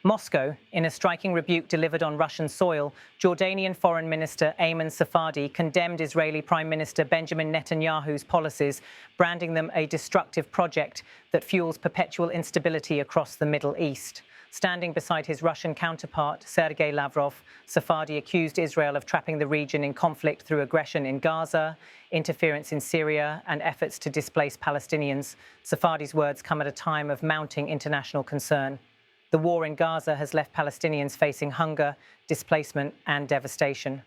Moscow, in a striking rebuke delivered on Russian soil, Jordanian Foreign Minister Ayman Safadi condemned Israeli Prime Minister Benjamin Netanyahu's policies, branding them a destructive project that fuels perpetual instability across the Middle East. Standing beside his Russian counterpart, Sergei Lavrov, Safadi accused Israel of trapping the region in conflict through aggression in Gaza, interference in Syria, and efforts to displace Palestinians. Safadi's words come at a time of mounting international concern. The war in Gaza has left Palestinians facing hunger, displacement, and devastation.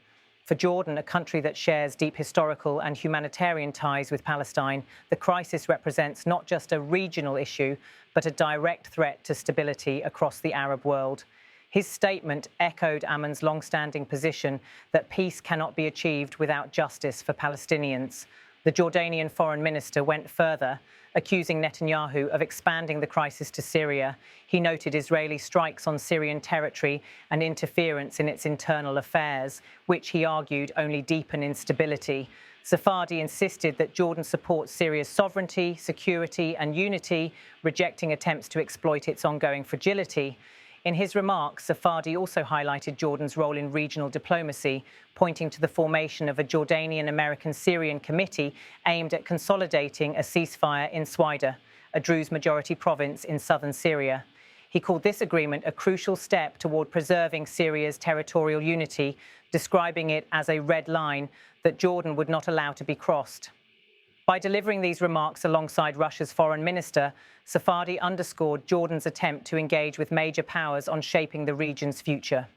For Jordan, a country that shares deep historical and humanitarian ties with Palestine, the crisis represents not just a regional issue, but a direct threat to stability across the Arab world. His statement echoed Ayman's long-standing position that peace cannot be achieved without justice for Palestinians. The Jordanian foreign minister went further, accusing Netanyahu of expanding the crisis to Syria. He noted Israeli strikes on Syrian territory and interference in its internal affairs, which he argued only deepen instability. Safadi insisted that Jordan supports Syria's sovereignty, security and unity, rejecting attempts to exploit its ongoing fragility. In his remarks, Safadi also highlighted Jordan's role in regional diplomacy, pointing to the formation of a Jordanian-American-Syrian committee aimed at consolidating a ceasefire in Swaida, a Druze-majority province in southern Syria. He called this agreement a crucial step toward preserving Syria's territorial unity, describing it as a red line that Jordan would not allow to be crossed. By delivering these remarks alongside Russia's foreign minister, Safadi underscored Jordan's attempt to engage with major powers on shaping the region's future.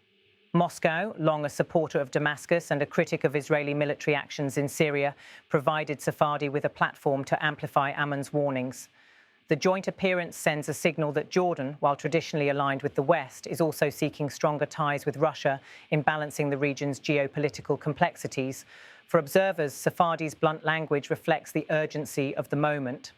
Moscow, long a supporter of Damascus and a critic of Israeli military actions in Syria, provided Safadi with a platform to amplify Ayman's warnings. The joint appearance sends a signal that Jordan, while traditionally aligned with the West, is also seeking stronger ties with Russia in balancing the region's geopolitical complexities. For observers, Safadi's blunt language reflects the urgency of the moment.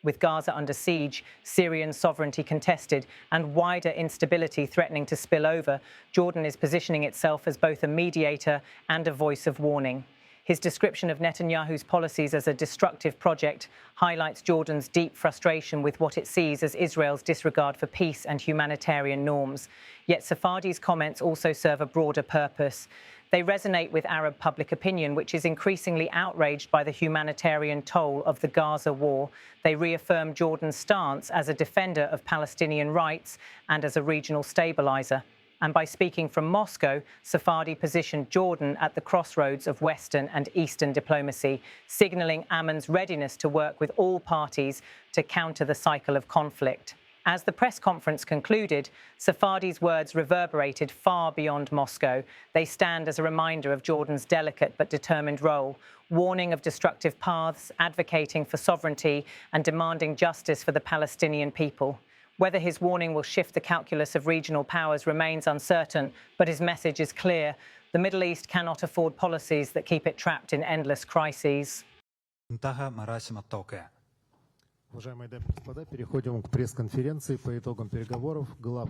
With Gaza under siege, Syrian sovereignty contested, and wider instability threatening to spill over, Jordan is positioning itself as both a mediator and a voice of warning. His description of Netanyahu's policies as a destructive project highlights Jordan's deep frustration with what it sees as Israel's disregard for peace and humanitarian norms. Yet Safadi's comments also serve a broader purpose. They resonate with Arab public opinion, which is increasingly outraged by the humanitarian toll of the Gaza war. They reaffirm Jordan's stance as a defender of Palestinian rights and as a regional stabilizer. And by speaking from Moscow, Safadi positioned Jordan at the crossroads of Western and Eastern diplomacy, signaling Ayman's readiness to work with all parties to counter the cycle of conflict. As the press conference concluded, Safadi's words reverberated far beyond Moscow. They stand as a reminder of Jordan's delicate but determined role, warning of destructive paths, advocating for sovereignty, and demanding justice for the Palestinian people. Whether his warning will shift the calculus of regional powers remains uncertain, but his message is clear. The Middle East cannot afford policies that keep it trapped in endless crises. Уважаемые дамы и господа, переходим к пресс-конференции по итогам переговоров глав.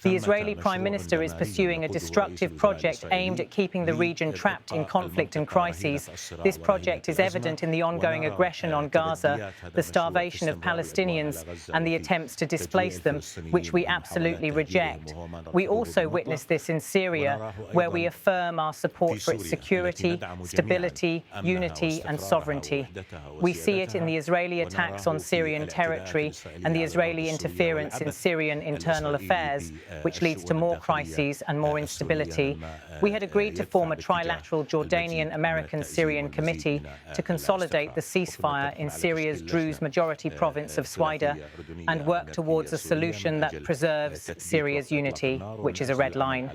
The Israeli Prime Minister is pursuing a destructive project aimed at keeping the region trapped in conflict and crises. This project is evident in the ongoing aggression on Gaza, the starvation of Palestinians, and the attempts to displace them, which we absolutely reject. We also witness this in Syria, where we affirm our support for its security, stability, unity, and sovereignty. We see it in the Israeli attacks on Syrian territory and the Israeli interference in Syrian internal affairs, which leads to more crises and more instability. We had agreed to form a trilateral Jordanian-American-Syrian committee to consolidate the ceasefire in Syria's Druze-majority province of Swaida and work towards a solution that preserves Syria's unity, which is a red line.